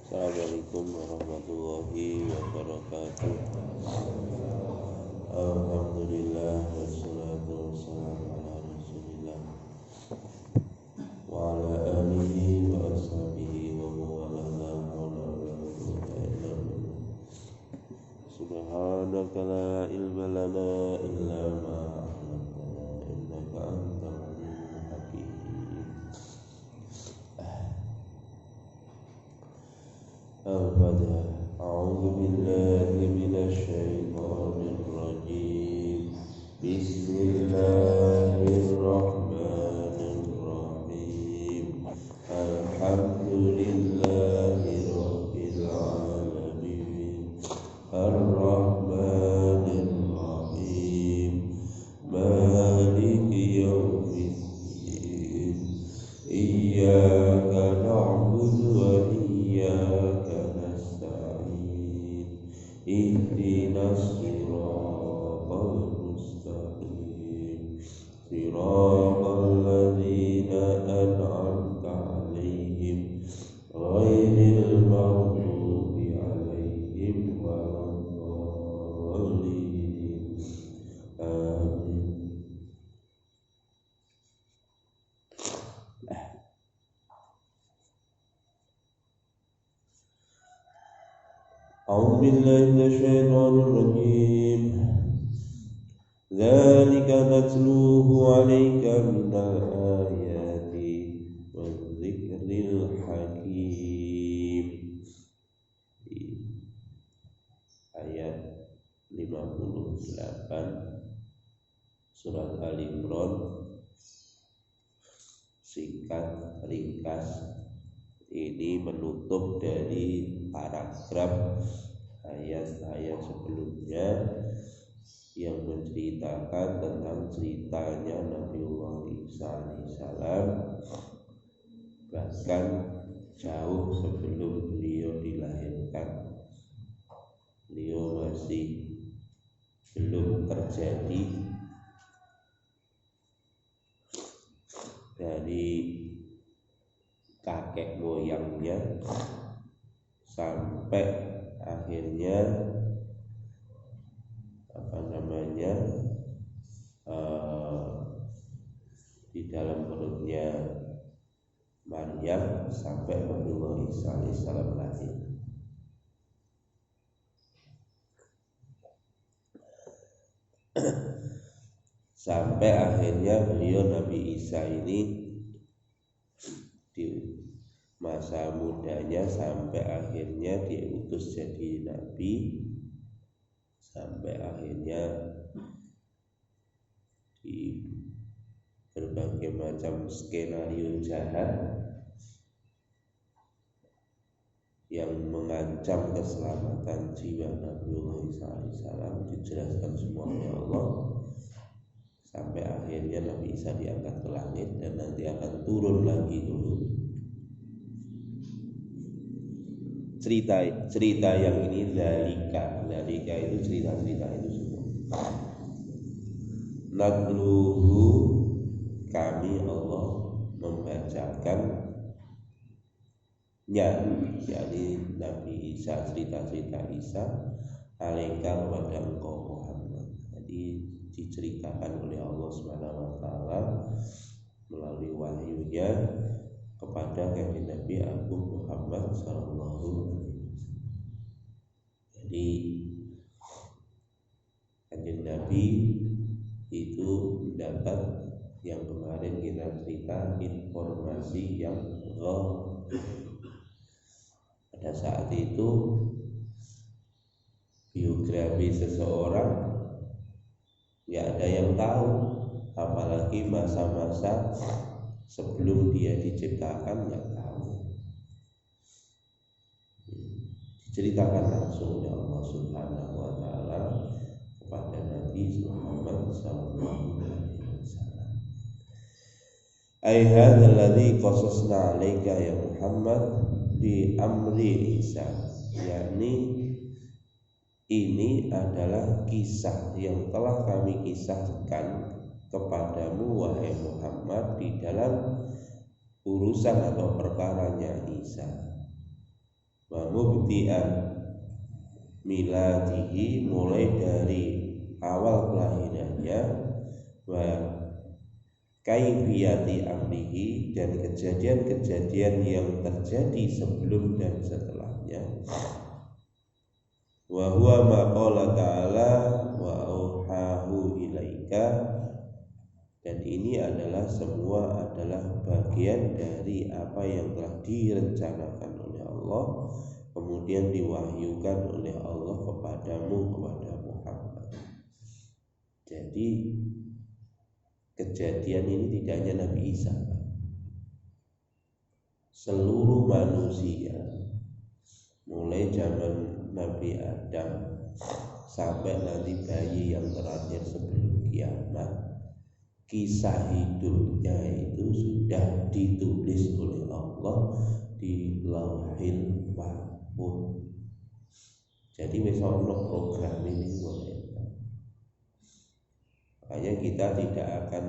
Assalamualaikum warahmatullahi wabarakatuh. Alhamdulillah wassalatu wassalamu ala Rasulillah wa ala alihi wa ashabihi wa mawala la haula wa la quwwata illa billah. Subhanaka la ilma lana illa ma 'allamtana innaka antal alimul hakim. Al-Fatihah. A'udzu billahi minasy syaithanir rajim. Bismillahirrahmanirrahim. Alhamdulillahi rabbil alamin. Ar-Rahmanir Rahim. Maliki yaumiddin. Iyyaka na'budu wa iyyaka ihdinas siratal mustaqim siratal ladzina an'amta 'alaihim ghairil maghdubi 'alaihim waladdallin. Amin. A'udzu billahi minasy syaithanir rajim. Dzalika natluhu 'alaika minal ayati wadz-dzikril hakim. Ayat 58 surat Al-Imran. Singkat ringkas, ini menutup dari paragraf ayat-ayat sebelumnya yang menceritakan tentang ceritanya Nabiullah Isa alaihissalam, bahkan jauh sebelum beliau dilahirkan. Beliau masih belum terjadi dari kakek moyangnya sampai akhirnya di dalam perutnya Maryam sampai Nabiullah Isa alaihissalam lahir. Sampai akhirnya beliau Nabi Isa ini di masa mudanya, sampai akhirnya diutus jadi nabi, sampai akhirnya di berbagai macam skenario jahat yang mengancam keselamatan jiwa Nabiullah Isa alaihissalam dijelaskan semua oleh Allah, sampai akhirnya Nabi Isa diangkat ke langit dan nanti akan turun lagi dulu. Cerita yang ini dalika itu cerita-cerita itu semua. Natluhu, kami Allah membacakannya, yakni Nabi Isa, cerita-cerita Isa, alaika kepada engkau Muhammad. Jadi diceritakan oleh Allah Subhanahu wa taala melalui wahyunya kepada kanjeng Nabi Agung Muhammad sallallahu alaihi wasallam. Jadi kanjeng Nabi itu mendapat yang kemarin kita cerita informasi yang ghaib. Pada saat itu biografi seseorang tidak ada yang tahu, apalagi masa-masa sebelum dia diciptakan tidak tahu. Diceritakan langsung oleh Allah Subhanahu wa taala kepada Nabi Muhammad sallallahu alaihi wasallam. Ai hadzal ladzi qasasna 'alaika ya Muhammad bi amri Isa, yakni ini adalah kisah yang telah kami kisahkan kepadamu wahai Muhammad di dalam urusan atau perkaranya Isa. wa mubti'an miladihi, mulai dari awal kelahirannya, wa kaifiyati amrihi, dan kejadian-kejadian yang terjadi sebelum dan setelahnya, wa huwa ma qala ta'ala wa auhahu ilaika, dan ini adalah semua adalah bagian dari apa yang telah direncanakan oleh Allah, kemudian diwahyukan oleh Allah kepadamu, kepada Muhammad. Jadi kejadian ini tidak hanya Nabi Isa, seluruh manusia mulai zaman Nabi Adam sampai nanti bayi yang terakhir sebelum kiamat, kisah hidupnya itu sudah ditulis oleh Allah di Lauhil Mahfuz. Jadi misalnya program ini boleh, makanya kita tidak akan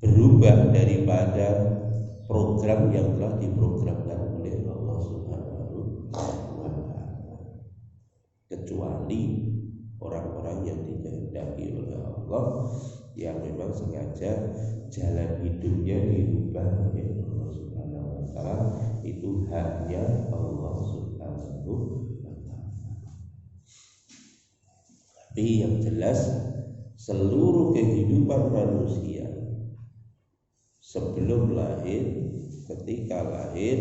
berubah daripada program yang telah diprogramkan oleh Allah Subhanahu wa Ta'ala, kecuali orang-orang yang dikehendaki oleh Allah, yang memang sengaja jalan hidupnya dirubah oleh Allah Subhanahu wa Ta'ala. Itu haknya Allah Subhanahu wa Ta'ala. Tapi yang jelas seluruh kehidupan manusia sebelum lahir, ketika lahir,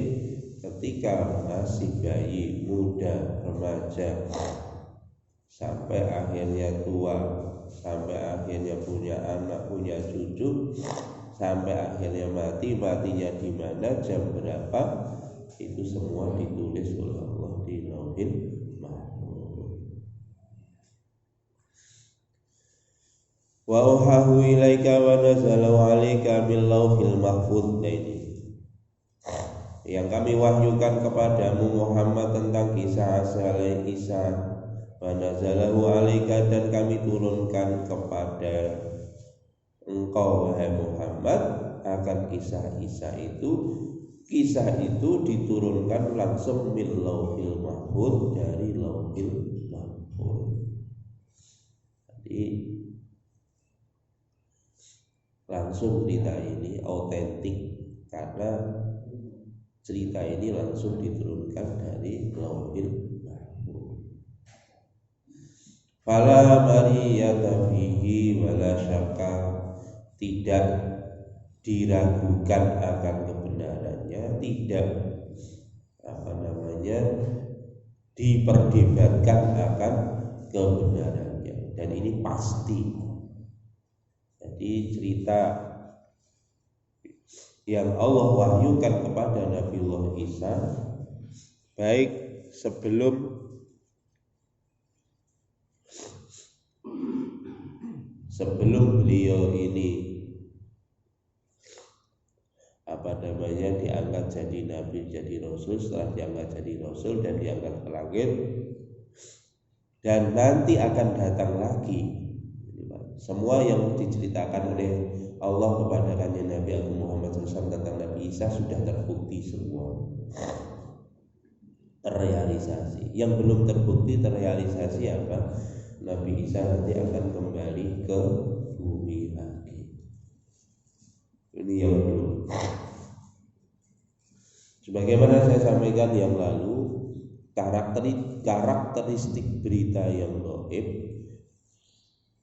ketika masih bayi, muda, remaja, sampai akhirnya tua, sampai akhirnya punya anak, punya cucu, sampai akhirnya mati, matinya di mana, jam berapa, itu semua ditulis oleh Allah di Lauhil Mahfuz. Wa uhahu ilaika wa nazalahu alaika min Lauhil Mahfuz. Nah, ini yang kami wahyukan kepadamu Muhammad tentang kisah asal Isa, wa nazalahu alaika, dan kami turunkan kepada engkau wahai Muhammad akan kisah Isa itu. Kisah itu diturunkan langsung min Lauhil Mahfuz, dari Lauhil Mahfuz. Jadi langsung cerita ini autentik karena cerita ini langsung diturunkan dari Lauhil Mahfuz. Fala mariyata fihi wala syakka, tidak diragukan akan kebenarannya, tidak diperdebatkan akan kebenarannya, dan ini pasti. Jadi cerita yang Allah wahyukan kepada Nabiullah Isa, baik sebelum beliau ini diangkat jadi nabi, jadi rasul, setelah diangkat jadi rasul dan diangkat ke langit, dan nanti akan datang lagi. Semua yang diceritakan oleh Allah kepada kanjeng Nabi Agung Muhammad SAW tentang Nabi Isa sudah terbukti semua, terrealisasi. Yang belum terbukti terrealisasi apa? Nabi Isa nanti akan kembali ke bumi lagi. Ini yang belum. Sebagaimana saya sampaikan yang lalu, karakteristik berita yang gaib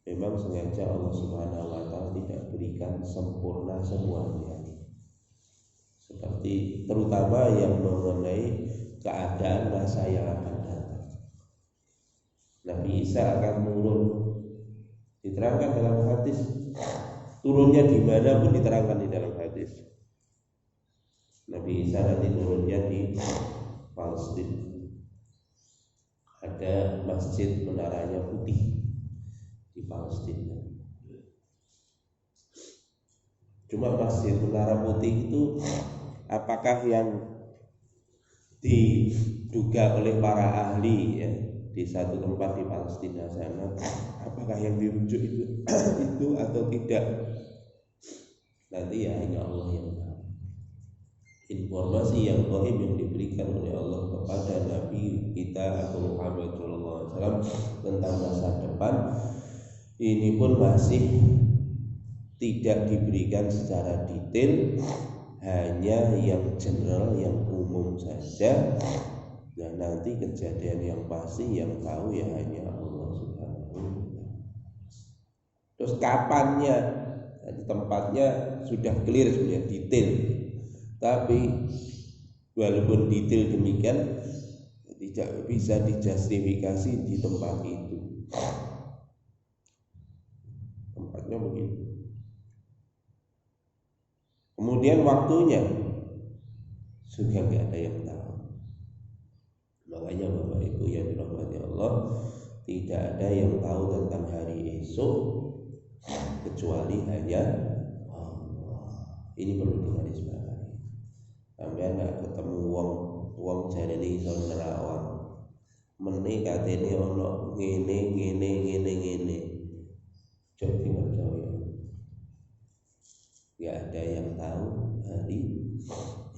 memang sengaja Allah Subhanahu wa Ta'ala tidak berikan sempurna semuanya. Seperti terutama yang mengenai keadaan masa yang akan datang. Nabi Isa akan turun, diterangkan dalam hadis. Turunnya di mana pun diterangkan di dalam hadis. Nabi Isa nanti turunnya di Palestina. Ada masjid menaranya putih di Palestina. Cuma masjid menara putih itu apakah yang diduga oleh para ahli ya, di satu tempat di Palestina sana, apakah yang dirujuk itu atau tidak, nanti ya hanya Allah yang tahu. informasi yang gaib yang diberikan oleh Allah kepada Nabi kita Abu Muhammad SAW tentang masa depan ini pun masih tidak diberikan secara detail, hanya yang general, yang umum saja. Dan nanti kejadian yang pasti yang tahu ya hanya Allah Subhanahu wa Ta'ala. Terus kapannya, jadi tempatnya sudah clear, sudah detail. Tapi walaupun detail demikian tidak bisa dijustifikasi di tempat itu. Tempatnya begitu. Kemudian waktunya juga nggak ada yang tahu. Makanya Bapak Ibu yang dirahmati Allah, tidak ada yang tahu tentang hari esok kecuali hanya Allah. Ini perlu digarisbawahi. Sampai nggak ketemu wong jarene iso nerawang. Mene katene ono ngene. Jadi percaya. Nggak ada yang tahu hari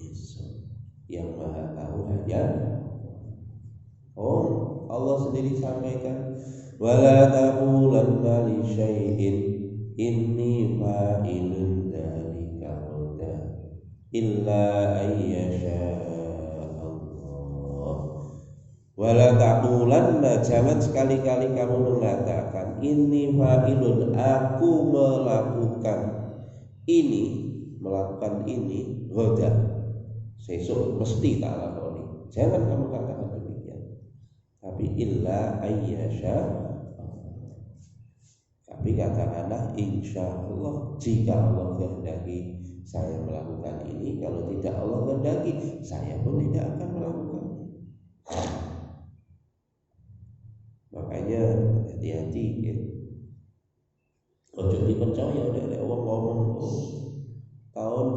esok. Yang Maha tahu hanya Allah sendiri sampaikan, wala taqulanna li syai'in inni fa'ilun dzalika ghadan illa ayyasha Allah. Wala taqulanna, jangan sekali-kali kamu mengatakan inni fa'ilun, aku melakukan ini ghadan, sesuk mesti tak lakoni. Jangan kamu katakan demikian. Tapi illa ayyasha, tapi katakanlah insya Allah, jika Allah kehendaki saya melakukan ini. Kalau tidak Allah kehendaki, saya pun tidak akan melakukannya. Makanya hati-hati ya. Ojo dipercaya oleh wong ngomong tahun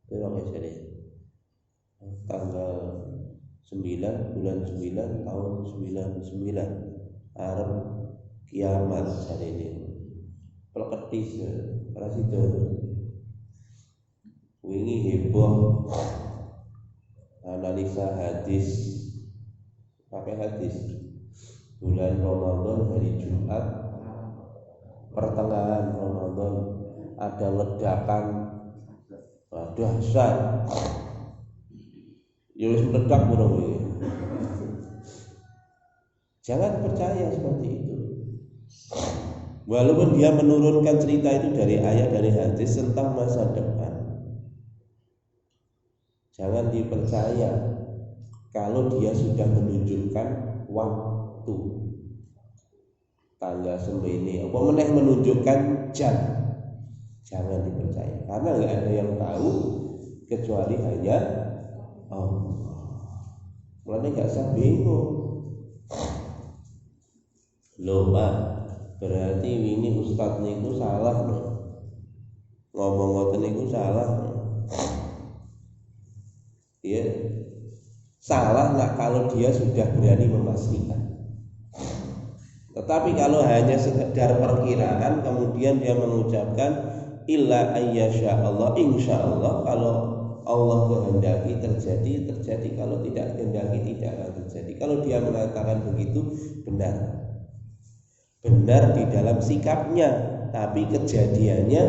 berapa sih? Tanggal 9 bulan 9 tahun 99 Arab kiamat hari ini pelketis presiden wingi heboh analisa hadis, pakai hadis bulan Ramadan hari Jumat pertengahan Ramadan ada ledakan dahsyat. Yus meledak burung ini. Jangan percaya seperti itu. Walaupun dia menurunkan cerita itu dari ayat, dari hadis tentang masa depan, jangan dipercaya kalau dia sudah menunjukkan waktu tanggal semini, apa menunjukkan jam. Jangan dipercaya, karena nggak ada yang tahu kecuali hanya Allah. Mulanya gak usah bingung. Loh Pak, berarti ini Ustadz niku salah loh. Ngomong ngoten niku salah. Iya, salah nggak kalau dia sudah berani memastikan. Tetapi kalau hanya sekedar perkiraan, kemudian dia mengucapkan illa ayyasha Allah, insya Allah, kalau Allah kehendaki terjadi. Kalau tidak kehendaki tidak akan terjadi. Kalau dia mengatakan begitu, benar di dalam sikapnya, tapi kejadiannya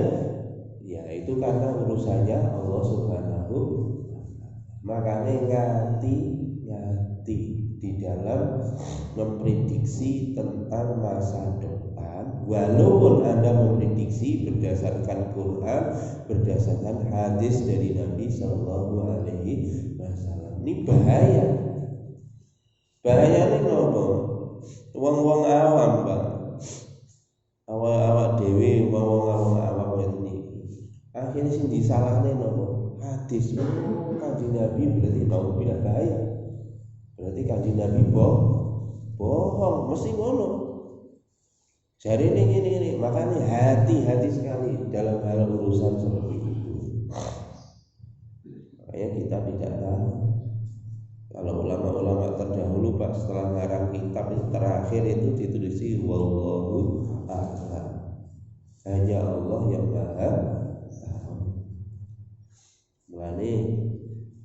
ya itu karena urusannya Allah Subhanahu. Makanya ngati di dalam memprediksi tentang masa depan. Walaupun Anda memprediksi berdasarkan Quran, berdasarkan hadis dari Nabi Sallallahu Alaihi Wasallam, ini bahaya. Bahayanya nopo? Wong-wong awam, Pak. Awak dewi, wong-wong awam ini. Akhirnya sing disalahne nopo? Hadis. Kanjeng Nabi berarti mau bilang bahaya. Berarti kanjeng Nabi bohong, mesti ngono. Jadi ini, makanya hati-hati sekali dalam hal urusan seperti itu. Makanya kita tidak tahu. Kalau ulama-ulama terdahulu Pak, setelah ngarang kitab itu terakhir itu ditulis wallahu a'lam. Hanya Allah yang Maha tahu. Mulanya Makanya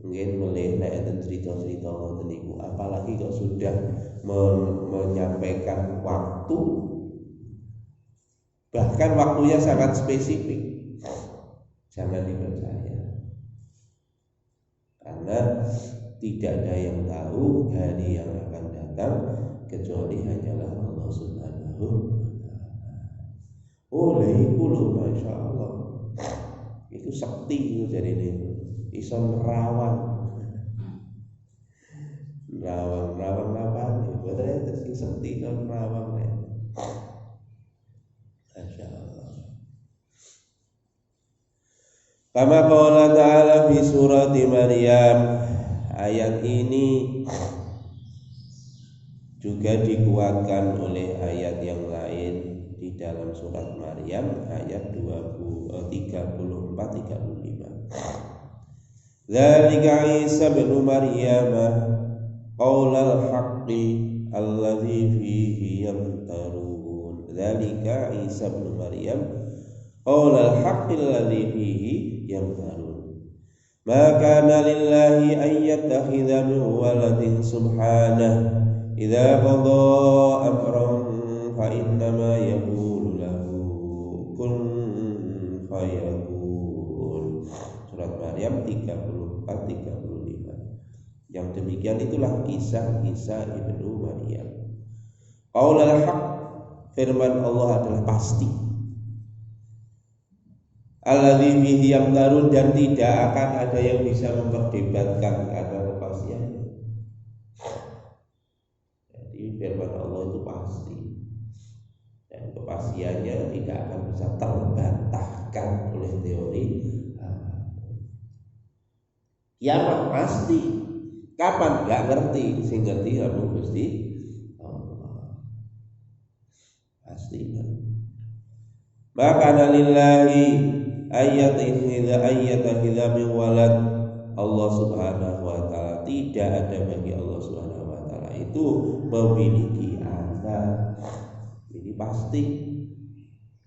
mungkin melihat enten cerita-cerita ngoten niku, apalagi kok sudah menyampaikan waktu, bahkan waktunya sangat spesifik, jangan dipercaya, karena tidak ada yang tahu hari yang akan datang kecuali hanyalah Allah Subhanahu wa Ta'ala. Oleh iku lho, masya Allah, itu sakti itu jadi ini iso rawang apa nih? Betul itu sih sakti kan rawang nih. Masya Allah. Kama qala ta'ala fi surat Maryam, ayat ini juga dikuatkan oleh ayat yang lain di dalam surat Maryam ayat 34-35. Dzalika Isa bin Maryam qaulal haqqi alladzi fihi yamtarun. Dzalika Isa bin Maryam qaulal haqqi alladzi fihi yamtarun. Ma kana lillahi an yattakhidha min waladin subhanahu idza qada amran fa innama yaqulu lahu kun fayakun. Surat Maryam 34-35. Yang demikian itulah kisah Isa ibnu Maryam. Qaulul haq, firman Allah adalah pasti. Alladzi fihi yamtarun, dan tidak akan ada yang bisa memperdebatkan karena kepastiannya. Jadi firman Allah itu pasti, dan kepastiannya tidak akan bisa terbantahkan oleh teori. Kiamat pasti, kapan gak ngerti, sing ngerti kamu Gusti Allah. Pasti kan. Maka lillahi ayatakhidha min walad. Allah Subhanahu wa taala, tidak ada bagi Allah Subhanahu wa taala itu memiliki anak. Ini pasti.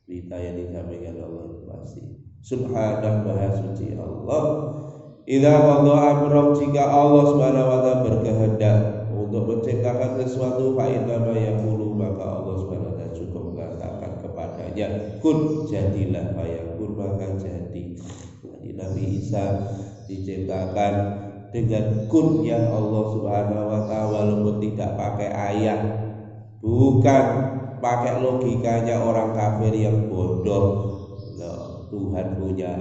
Berita yang disampaikan Allah itu pasti. Subhanahu wa suci Allah. Idza qada amran, jika Allah Subhanahu wa taala berkehendak untuk menciptakan sesuatu, fa inna ma yaqulu, maka Allah Subhanahu wa taala cukup mengatakan kepadanya kun, jadilah, fayakun, maka jadi. Jadi Nabi Isa diciptakan dengan kun ya Allah Subhanahu wa taala, walaupun tidak pakai ayat, bukan pakai logikanya orang kafir yang bodoh. Loh, Tuhan punya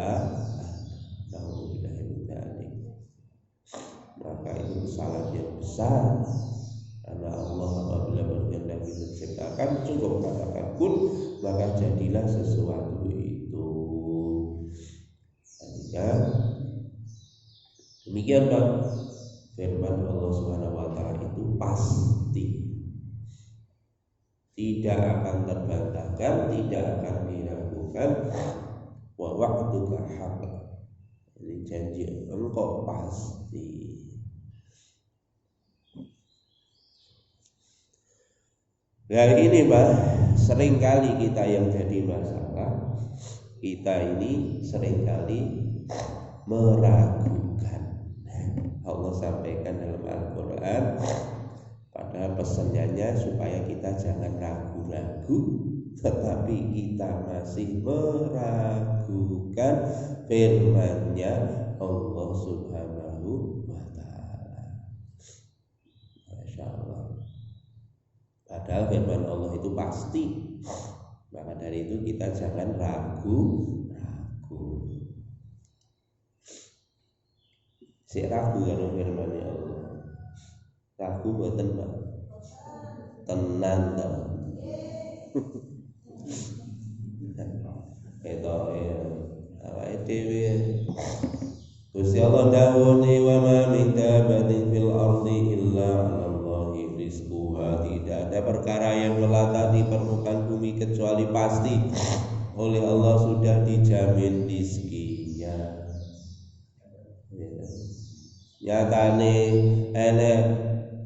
maka itu kesalahan yang besar, karena Allah apabila berkehendak menciptakan cukup katakan kun, maka jadilah sesuatu itu. Demikian Pak, firman Allah Subhanahu wa taala itu pasti, tidak akan terbantahkan, tidak akan diragukan. Wa wa'duka haqq, ini janji engkau pasti. Nah ini Pak, seringkali kita yang jadi masalah, kita ini seringkali meragukan. Allah sampaikan dalam Al-Quran, padahal pesannya supaya kita jangan ragu-ragu, tetapi kita masih meragukan firman-Nya Allah Subhanahu wa taala. Masya Allah. Padahal firman Allah itu pasti. Maka dari itu kita jangan ragu-ragu. Si ragu kalau firman Allah. Ragu mboten Pak. Tenan ta. Awake dhewe Gusti Allah dawuhe wa ma min dabbatin fil ardi illa 'alallahi rizquha. Tidak ada perkara yang melata di permukaan bumi kecuali pasti oleh Allah sudah dijamin rizkinya. Nyatane enek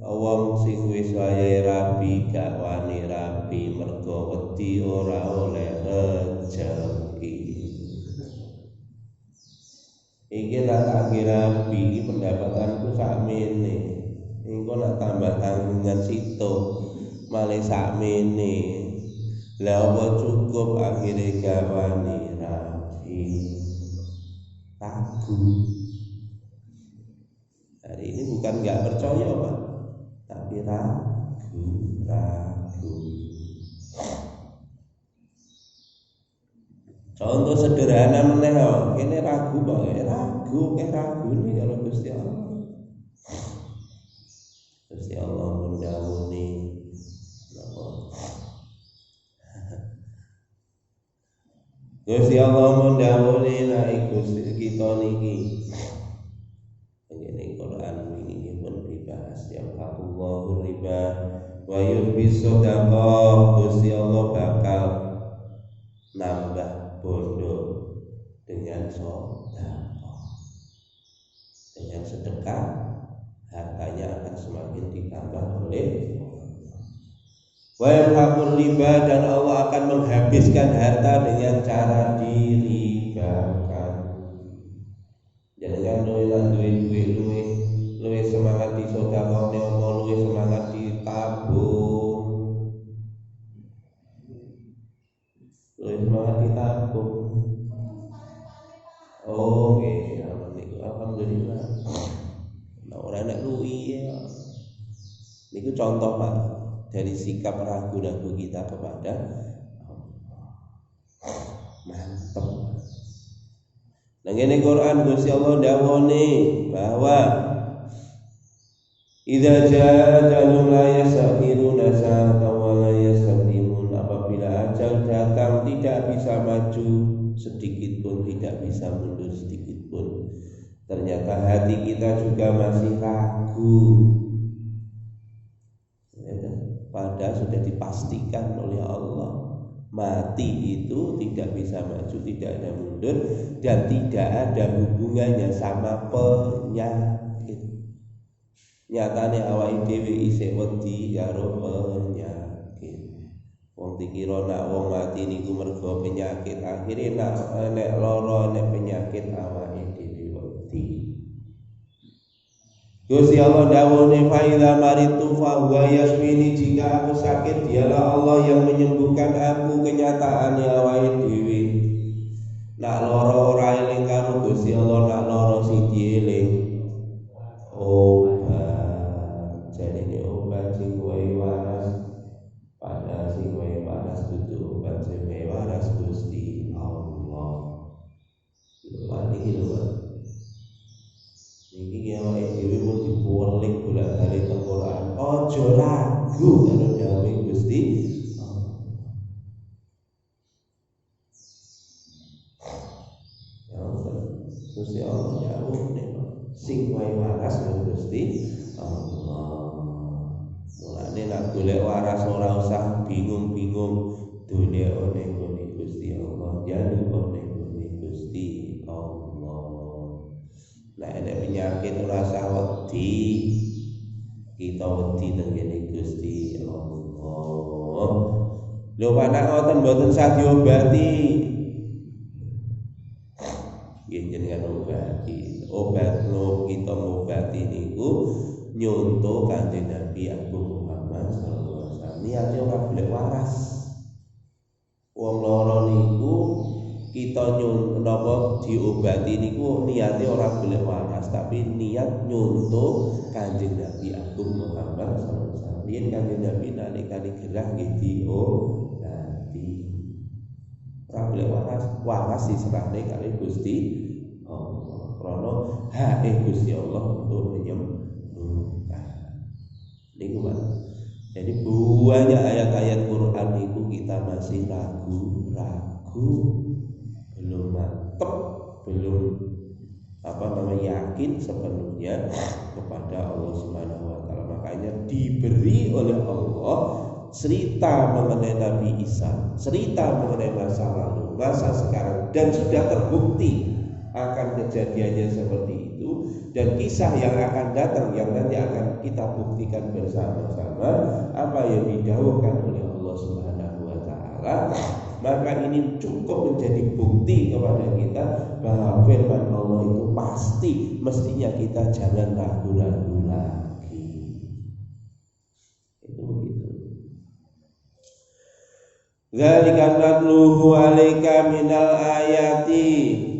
wong sing wis wayahe rabi gak wani rabi mergo wedi ora oleh rezeki. Iki tak kira iki pendapatanku sakmene. Engko nak tambah tanggungan situ malih sakmene. Lah apa cukup akhire gawane rapi. Ragu. Hari ini bukan nggak percaya Pak, tapi ragu. Contoh sederhana meneh kok, kene ragu Pak, ragu nih kalau Gusti Allah. Gusti Allah mendhawuhi napa? Gusti Allah mendhawuhi nek Gusti kita niki. Ngene Quran wingi pun dibahas yang Allahu riba wa yurbi shadaqah. Gusti Allah bakal nambah bondo dengan sedekah, hartanya akan semakin ditambah oleh wa yamhaqur riba, dan Allah akan menghabiskan harta dengan cara diribakan. Jangan luwe semangat di sedekah, luwe semangat ditabung. Semangat ditabung. Oh nggih, alhamdulillah. Nah, ora nek luwi ya. Niku contoh Pak dari sikap ragu-ragu kita kepada Allah. Mantep. Nah ngene Quran Gusti Allah dawuhne bahwa idza jaa ajalun la yastakhiruna sa'atan wa la yastaqdimun. Apabila ajal datang tidak bisa maju sedikit pun, tidak bisa mundur sedikit pun. Ternyata hati kita juga masih ragu. Padahal sudah dipastikan oleh Allah mati itu tidak bisa maju, tidak ada mundur, dan tidak ada hubungannya sama penyakit. Nyatane awake dhewe isih wedi karo penyakit. Wong dikira nak wong mati niku mergo penyakit, akhire nak nek lara nek penyakit awake dhewe wedi. Gusti Allah dawuhne fa idza maritu fa huwa yashfini, jika aku sakit dialah Allah yang menyembuhkan aku. Kenyataane awake dhewe nak lara ora eling karo Gusti Allah, nak lara sing dieling obat. Jarine obat sing wae waras, padahal sing wae waras dudu obat sing waras Gusti Allah. Niki lho niki awake dhewe pun dipuling bolak-balik teng Quran. Aja ragu karo dawuh Gusti Allah. Ya Gusti Allah jauh nek sing wae waras Gusti Allah. Mulane nek golek waras ora usah bingung-bingung dolekane ngene Gusti Allah, jalukane ngene Gusti Allah. Nah ada penyakit rasa wedi, kita wedi tengene Gusti Allah. Lho panak ngoten mboten saged diobati. Nggih jenengan obati. Obat lo kita ngobati niku nyonto Kanjeng Nabi Agung Muhammad sallallahu alaihi wasallam. Niate ora golek waras. Wong lara niku kita napa diobati niku niate ora golek waras, tapi niat nyonto Kanjeng Nabi Agung Muhammad sallallahu alaihi wasallam. Yen Kanjeng Nabi nalikane gerah nggih diobati. Ora golek waras diserahne kali Gusti Allah. Krana hak Gusti Allah untuk menyembuhkan. Niku Pak. Jadi banyak ayat-ayat Quran itu kita masih ragu, belum mantap, belum yakin sepenuhnya kepada Allah Subhanahu wa taala. Makanya diberi oleh Allah cerita mengenai Nabi Isa, cerita mengenai masa lalu, masa sekarang, dan sudah terbukti akan kejadiannya seperti itu, dan kisah yang akan datang yang nanti akan kita buktikan bersama-sama apa yang didhawuhkan oleh Allah Subhanahu wa taala. maka ini cukup menjadi bukti kepada kita bahwa firman Allah itu pasti, mestinya kita jangan ragu-ragu lagi. Itu begitu. Dzalika natluhu 'alaika minal ayati,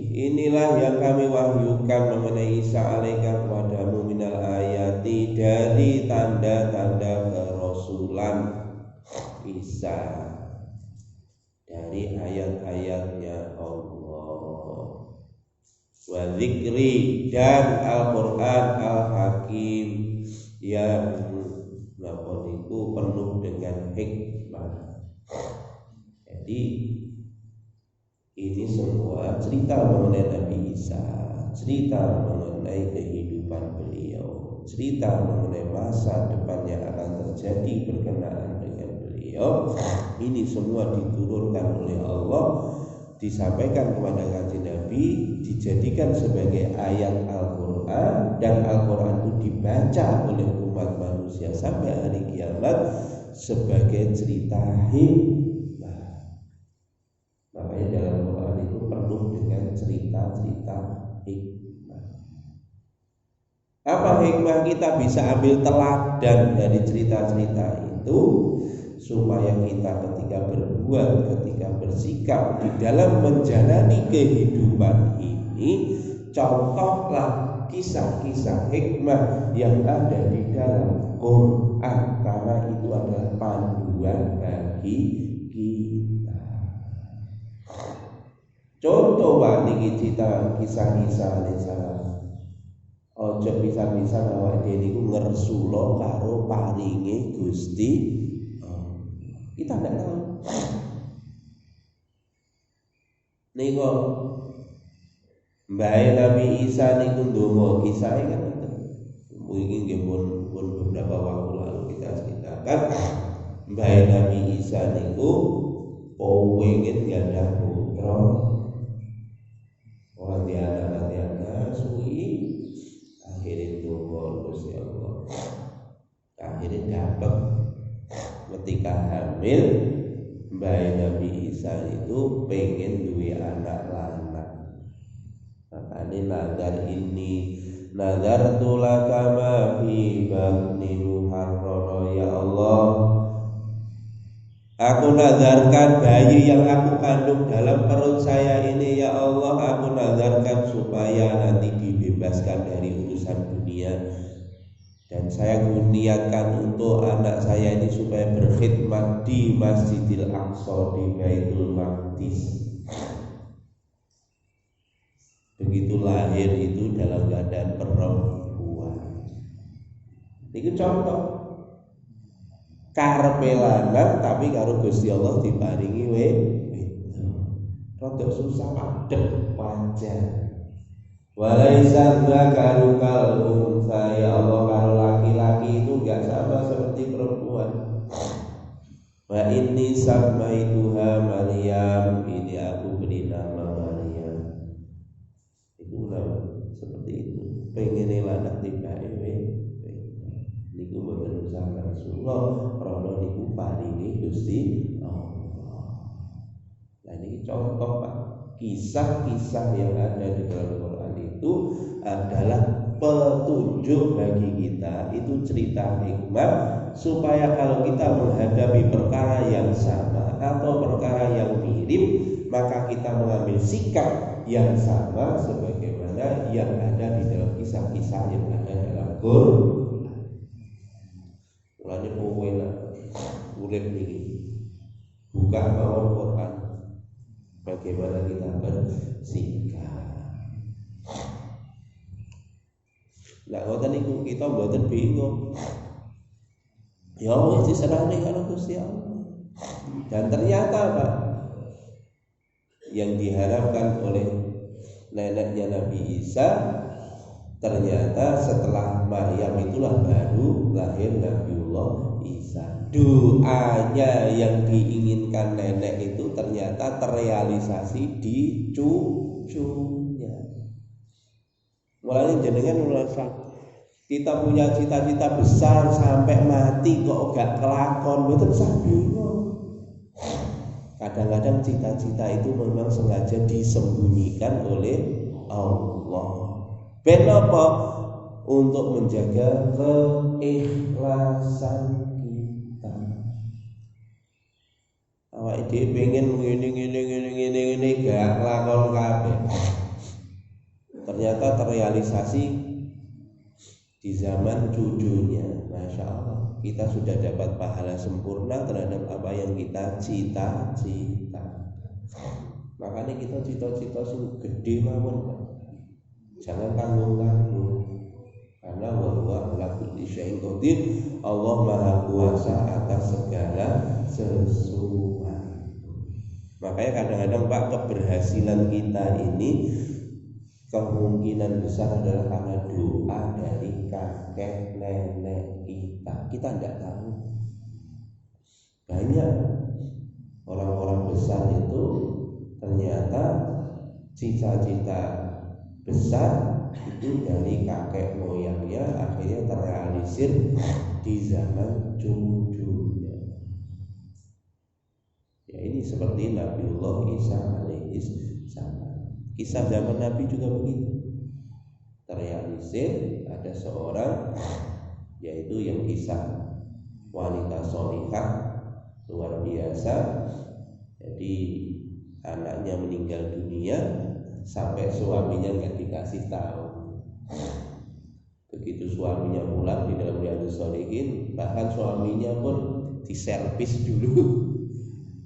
inilah yang kami wahyukan mengenai Isa 'alaika kepadamu minal ayati, dari tanda-tanda kerasulan Isa, dari ayat-ayatnya Allah. Wa dzikri, dan Al-Qur'an Al-Hakim yang itu penuh dengan hikmah. Jadi ini semua cerita mengenai Nabi Isa, cerita mengenai kehidupan beliau, cerita mengenai masa depan yang akan terjadi berkenaan dengan beliau. Ini semua diturunkan oleh Allah, disampaikan kepada kanjeng Nabi, dijadikan sebagai ayat Al-Quran, dan Al-Quran itu dibaca oleh umat manusia sampai hari kiamat sebagai cerita hikmah. Makanya dalam Quran itu penuh dengan cerita-cerita hikmah. Apa hikmah? Kita bisa ambil teladan dari cerita-cerita itu, supaya kita ketika berbuat, ketika bersikap di dalam menjalani kehidupan ini, contohlah kisah-kisah hikmah yang ada di dalam Quran, karena itu adalah panduan bagi kita. Contoh Pak niki cerita kisah-kisah alaihissalam. Ojo bisa-bisa awake dhewe niku ngersula karo paringe Gusti. Kita tidak tahu. Niku Mbah Nabi Isa niku ndonga, kisahnya kan itu. Mungkin nggih pun beberapa waktu lalu kita ceritakan Mbah Nabi Isa niku pengen gadah putra. Orang dia anak suwi, akhirnya ndonga Gusti Allah. Akhirnya dapat ketika hamil. Mbah Nabi Isa itu pengen duwe anak lanang. Makanya nazar ini, nazartu laka ma fi batni muharrara, ya Allah, aku nazarkan bayi yang aku kandung dalam perut saya ini, ya Allah, aku nazarkan supaya nanti dibebaskan dari urusan dunia. Dan saya niatkan untuk anak saya ini supaya berkhidmat di Masjidil Aqsa, di Baitul Maqdis. Begitu lahir itu dalam keadaan perempuan. Ini contoh karepe lanang tapi karo Gusti Allah diparingi rodok susah padhek wajar. Walaisa dzakaru kal unsa, ya Allah, kalau laki-laki itu enggak sama seperti perempuan. Wa inni samaituha Maryam, ini aku beri nama Maryam. Itu seperti itu. Pengen lanang tibake niku mboten usah Rasulullah, krana niku paringi Gusti Allah. Nah ini contoh Pak, kisah-kisah yang ada di dalam Quran itu adalah petunjuk bagi kita, itu cerita hikmah, supaya kalau kita menghadapi perkara yang sama atau perkara yang mirip, maka kita mengambil sikap yang sama sebagaimana yang ada di dalam kisah-kisah yang ada dalam Quran. Mulane kowe nak urip niki buka mawon Quran, bagaimana kita bersikap. Lah ngoten niku kita mboten bingung. Ya wis diserahne karo Gusti Allah. Dan ternyata Pak, yang diharapkan oleh neneknya Nabi Isa, ternyata setelah Maryam itulah baru lahir Nabiullah Isa. Doanya yang diinginkan nenek itu ternyata terrealisasi di cucunya. Mulanya jenengan merasa kita punya cita-cita besar sampai mati kok gak kelakon, betul saya bingung. Kadang-kadang cita-cita itu memang sengaja disembunyikan oleh Allah. Ben apa? Untuk menjaga keikhlasan kita. Awak dhewe pengen ngene gak lakon kabeh. Ternyata terrealisasi di zaman cucunya. Masya Allah, kita sudah dapat pahala sempurna terhadap apa yang kita cita-cita. Makanya kita cita-cita sing gede mawon, Pak. Jangan tanggung-tanggung. Karena wa ala kulli syai'in qadir. Allah Maha Kuasa atas segala sesuatu. Makanya kadang-kadang Pak, keberhasilan kita ini kemungkinan besar adalah karena doa dari kakek nenek kita. Kita tidak tahu. Banyak orang-orang besar itu ternyata cita-cita besar itu dari kakek moyangnya akhirnya terrealisir di zaman cucunya. Ya, ini seperti Nabiullah Isa alaihissalam. Kisah zaman Nabi juga begitu. Terrealisir ada seorang, yaitu yang kisah wanita sholihah luar biasa. Jadi anaknya meninggal dunia sampai suaminya nggak dikasih tahu. Begitu suaminya pulang di dalam Riyadhus Shalihin, bahkan suaminya pun diservis dulu.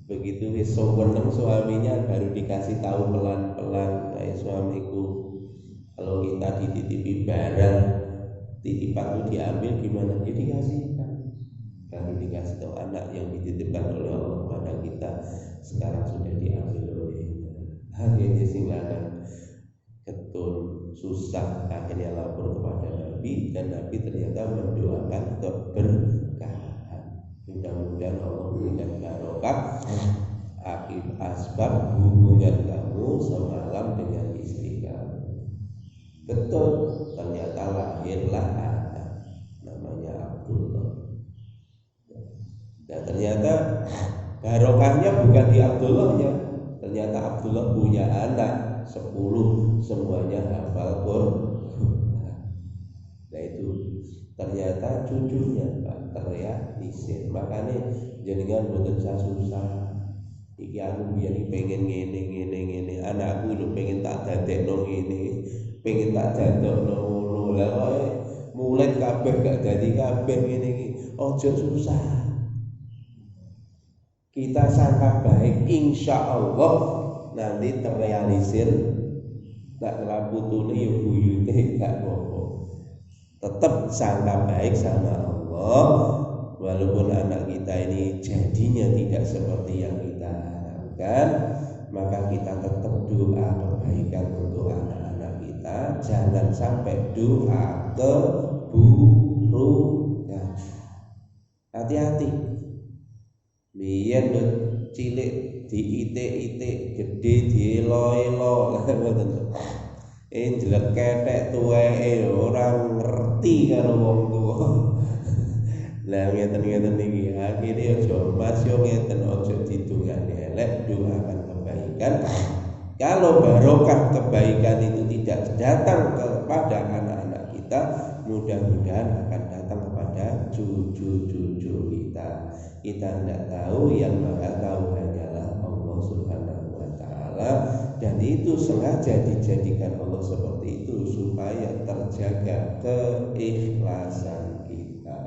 Begitu sewenang suaminya baru dikasih tahu pelan-pelan, kayak suamiku, kalau kita dititipi barang, titipan itu diambil gimana? Dia dikasihkan. Baru dikasih tahu anak yang dititipkan oleh Allah kepada kita sekarang sudah diambil oleh akhirnya sing lanang ketun susah, akhirnya lapor kepada Nabi dan Nabi ternyata mendoakan keberkahan. Mudah-mudahan Allah memberikan barokah akibat asbab hubungan kamu semalam dengan istri kamu. Betul, ternyata lahirlah anak namanya Abdullah. Dan ternyata barokahnya bukan di Abdullahnya. Ternyata Abdullah punya anak 10, semuanya hafal Quran. Nah itu ternyata cucunya Pak terrealisir. Makanya jenengan boten susah. Iki aku biyen pengen ngene anakku lho pengen tak dadekno ngene, pengen tak jadokno ngono. Lah kowe mulai kabeh gak dadi kabeh ngene iki. Ojo susah. Kita sangka baik, insya Allah nanti terrealisir. Tak kelaputune ya buyute gak apa-apa. Tetap sangka baik sama Allah, walaupun anak kita ini jadinya tidak seperti yang kita harapkan, maka kita tetap doa kebaikan untuk anak-anak kita. Jangan sampai doa keburukan. Hati-hati. Biyen cilik diitik-itik, gede dielo-elo, ngoten. Jelek ketek tuweke ora ngerti karo wong tuwa. Lah ngeten-ngeten iki akhire aja mas yo ngeten, aja didongani elek, doakan kebaikan. Kalau barokah kebaikan itu tidak datang kepada anak-anak kita, mudah-mudahan akan datang kepada cucu-cucu kita. Kita tidak tahu, yang Maha tahu hanyalah Allah Subhanahu wa taala, dan itu sengaja dijadikan Allah seperti itu supaya terjaga keikhlasan kita.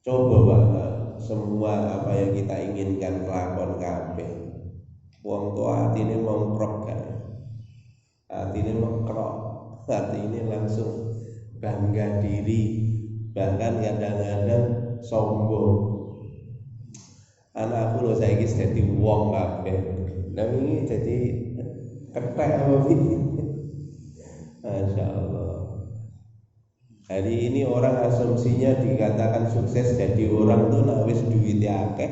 Coba Pak, semua apa yang kita inginkan kelakon kabeh. Wong tua atine mongkrok kan. Atine mengkrok, atine langsung bangga diri, bahkan kadang-kadang sombong. Anakku lho saiki dadi wong kabeh. Lah wingi dadi kethek apa iki? Masya Allah. Hari ini orang asumsinya dikatakan sukses jadi orang tuh nek wis duwite akeh,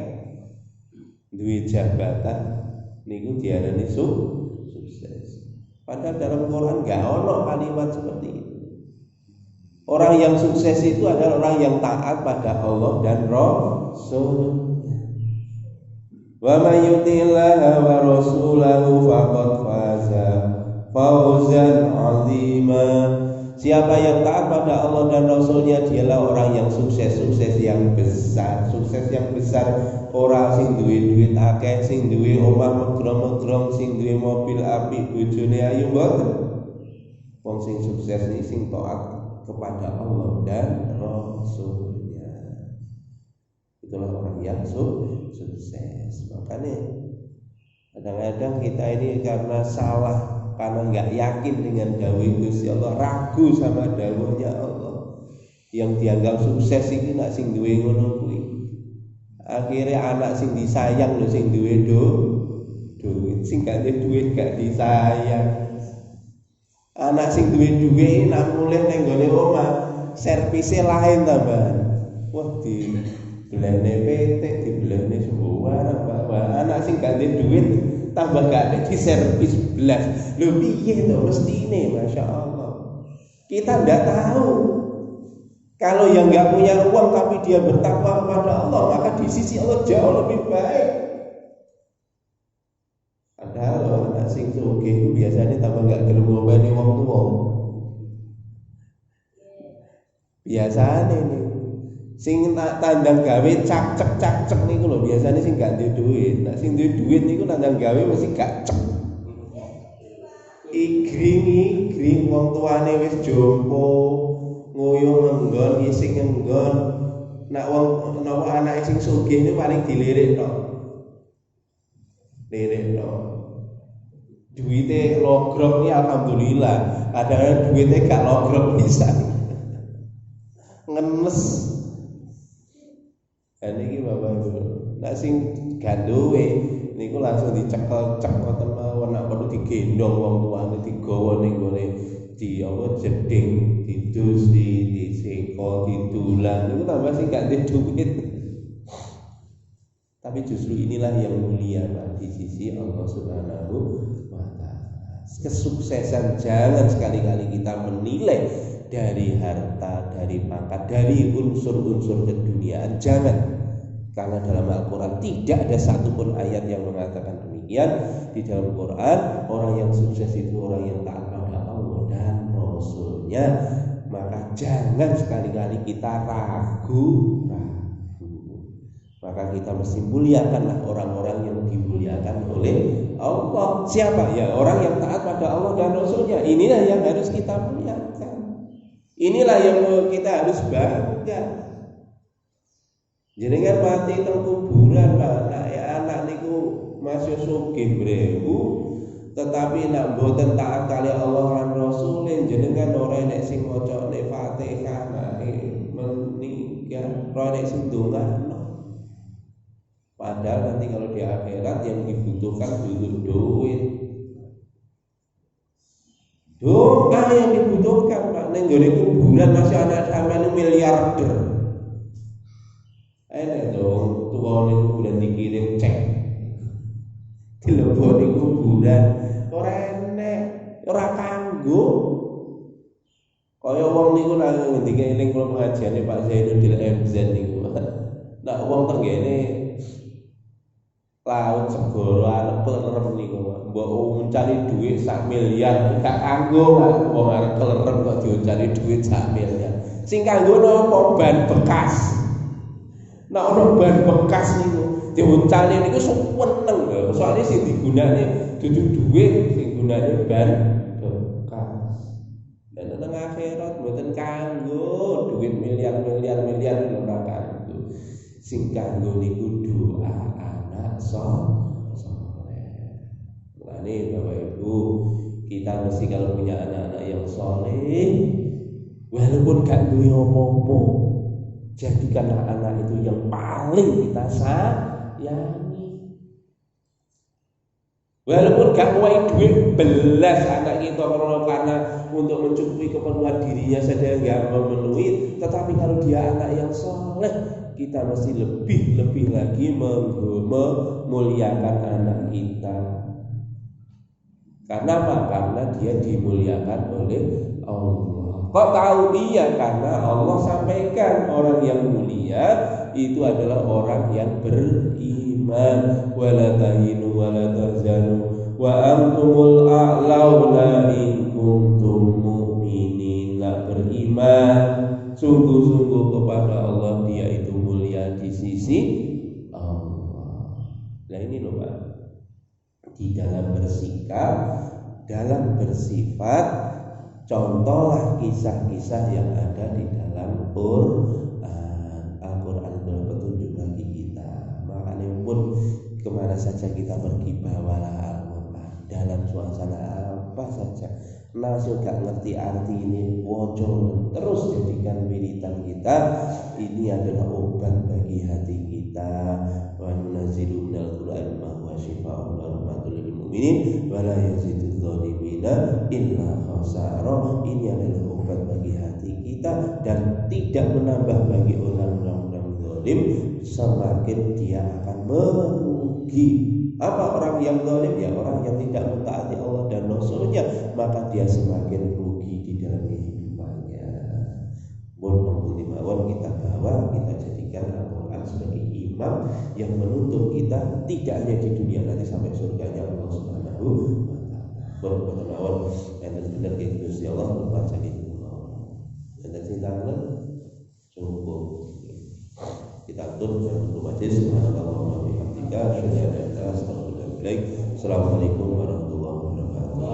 duwe jabatan, niku diarani sukses. Padahal dalam Quran enggak ono kalimat seperti itu. Orang yang sukses itu adalah orang yang taat pada Allah dan Rasul. Wa may yuti'illaha wa rasulahu faqad faza fawzan 'azima. Siapa yang taat pada Allah dan Rasulnya, dialah orang yang sukses, sukses yang besar. Sukses yang besar ora sing duwe duit akeh, sing duwe omah megrom-megrom, sing duwe mobil apik, bojone ayu, mboten. Wong sing sukses iki sing taat kepada Allah dan Rasulnya. Itulah orang yang sukses. Makanya kadang-kadang kita ini karena salah, karena nggak yakin dengan dawuh Gusti Allah, ragu sama dawuhnya Allah. Yang dianggap sukses iki nak sing duwe ngono kuwi. Akhirnya anak sing disayang lho sing duwe duit, sing gak duwe duit gak disayang. Anak sing duwe duit nak mulih ning gone omah, servise lain tambahan. Wah, di belane PT, di belane semua barang. Anak sing gak duwe duit tambah gak ada di servis belas. Lho piye to mestine, Masya Allah. Kita ndak tahu. Kalau yang nggak punya uang tapi dia bertakwa kepada Allah, maka di sisi Allah jauh lebih baik. Padahal anak sing sugih biasanya tambah nggak gelem ngobani wong tuwa. Biasane nih sing tandang gawe cak-cek niku lho, biasanya sing gak duwe duit. Nek sing duwe duit niku tandang gawe mesti gak cek. Igring wong tuane wis jompo, nguyuh nggon, ising nggon. Nek wong napa anake sing sugih niku paling dilirik tok. Lirik tok. Duite logrok ni alhamdulillah, kadang duite gak logrok bisa. Ngenes. Dan ini Bapak Ibu, nek sing ganduwe niku langsung dicekel ngoten mawon, nek perlu digendong wong tuane digawa ning gone di apa jeding, didus, diseko, didulan niku tambah sing gak duwe duit. Tapi justru inilah yang mulia Pak di sisi Allah Subhanahu wa taala. Kesuksesan jangan sekali-kali kita menilai dari harta, dari pangkat, dari unsur-unsur keduniaan, jangan. Karena dalam Al-Quran tidak ada satupun ayat yang mengatakan demikian. Di dalam Quran, orang yang sukses itu orang yang taat pada Allah dan Rasulnya. Maka jangan sekali-kali kita ragu. Maka kita mesti muliakanlah orang-orang yang dimuliakan oleh Allah. Siapa? Ya orang yang taat pada Allah dan Rasulnya. Inilah yang harus kita muliakan. Inilah yang kita harus bangga. Jenengan mati teng kuburan Pak, anak niku masih sugih brewu, tetapi nak mboten taat kali Allah lan Rasul, jenengan ora enek sing macane Fatihah meninggal, ora enek sing ndongakno. Padahal nanti kalau di akhirat yang dibutuhkan dulu duit. Doa yang dibutuhkan Pak, ning gone kuburan masih anak sampeyan miliarder. Enak dong, tuwa niku kuburan dikirim cek. Dileboni kuburan ora enek, ora kanggo. Kaya wong niku nang ngendike ning kula pengajiane Pak Zainuddin MZ niku. Nah wong tenggene laut segoro arep kelerem niku. Mbok mencari duit 1 miliar gak kanggo, wong arep kelerem kok dicari duit 1 miliar. Sing kanggo napa ban bekas. Nah ono ban bekas niku diuncali niku seneng lho. Soale sing digunakne dudu dhuwit, sing gunane ban bekas. Dan nang akhirat mboten kanggo duit miliar ora kanggo. Sing kanggo niku doa anak saleh. Mulane Bapak Ibu, kita mesti kalau punya anak-anak yang saleh, walaupun gak duwe apa-apa, jadikanlah anak itu yang paling kita sayangi. Walaupun gak muai duit belas anak kita karena untuk mencukupi keperluan dirinya saja nggak memenuhi, tetapi kalau dia anak yang soleh, kita mesti lebih lagi memuliakan anak kita. Karena apa? Karena dia dimuliakan oleh Allah. Kok tahu dia? Karena Allah sampaikan orang yang mulia itu adalah orang yang beriman. Rahman wa la tahinu wa la tahzanu wa antumul a'launa in kuntum mu'minin. Beriman sungguh-sungguh kepada Allah, dia itu mulia di sisi Allah. Nah ini loh Pak, di dalam bersikap, dalam bersifat, contohlah kisah-kisah yang ada di dalam Al-Quran adalah petunjuk bagi kita. Makanya pun kemana saja kita pergi, bawalah Al-Quran dalam suasana apa saja. Langsung gak ngerti arti ini, wocor terus jadikan wiritan kita. Ini adalah obat bagi hati kita. Wa nunazzilu minal Qur'ani ma huwa syifaa'un wa rahmatul lil mu'minin wa la yazidudz zalimina illa khasara. Ini adalah obat bagi hati kita dan tidak menambah bagi orang-orang zalim, semakin dia akan merugi. Apa orang yang zalim? Ya orang yang tidak mentaati Allah dan Rasulnya, maka dia semakin rugi di dalam kehidupannya. Mohon mawon kita bawa, kita jadikan Al-Quran sebagai imam yang menuntun kita tidak hanya di dunia, nanti sampai surganya Allah Subhanahu wa taala. Mohon mawon benar-benar Gusti Allah membaca itu. Dan cintakan cukup. Kita atur dalam majlis. Subhanallah wa bihamdika, asyhadu an la ilaha illa anta, astaghfiruka wa atubu ilaik. Assalamualaikum warahmatullahi wabarakatuh.